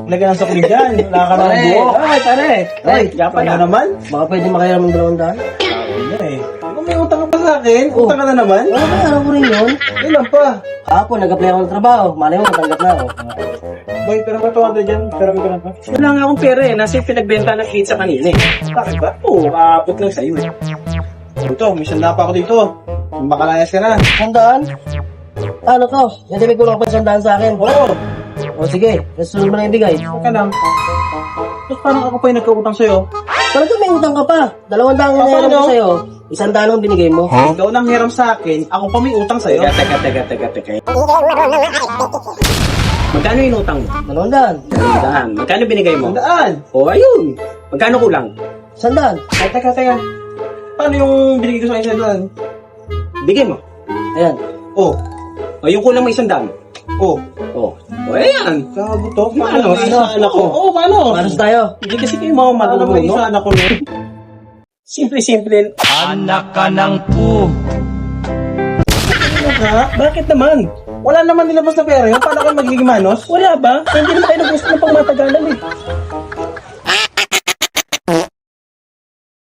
Lagyan ng sukli dyan. Wala ka ng buhok. Ay, pare. Ay, Kaya na. naman. Baka pwede makayaram ng 200? Ayun eh. Kung may utang ka pa sa akin, utang ka na naman. Wala ba, alam ko rin yun. Ilan pa? Ako, nag-apply ako ng trabaho. Malay mo, natanggap na ako. Boy, pero ba 200 dyan? Pero ko na pa. Wala nga akong pera eh. Nasa yung pinagbenta ng pizza kanina eh. Bakit ba? Oo, kaabot lang sa'yo eh. Ito, may sanda pa ako dito. Makalayas ka na. 100? Ano to? Yan may kulang pa 100 sa akin. Oo. O sige, gusto mo na ibigay. Okay lang. Tapos parang ako pa yung nagkautang sa'yo. Talaga may utang ka pa. 200 ang hinayaran ko Paano? sa'yo. 100 ang binigay mo. Ikaw nang hiram sa akin, ako pa may utang sa'yo. Teka. Magkano yung utang mo? 200. Sandaan. Magkano binigay mo? Sandaan. O, ayun. Magkano kulang? 100. Ay, teka. Paano yung binigay ko sa isang sandaan? Bigay mo. Ayan. Oh. O, yung kulang mo 100. Oh. O, ayan. Gago to. Paano? Isa anak ko. Oo, paano? Paano tayo? Hindi kasi kayo mga Paano marunong, ba no? isa anak ko nun? Simple. Anak ka ng pu. Ano ka? Bakit naman? Wala naman nilabas na pera yun. Paano kayo magiging manos? Wala ba? Hindi naman kayo nag-gusto ng pangmatagalan eh.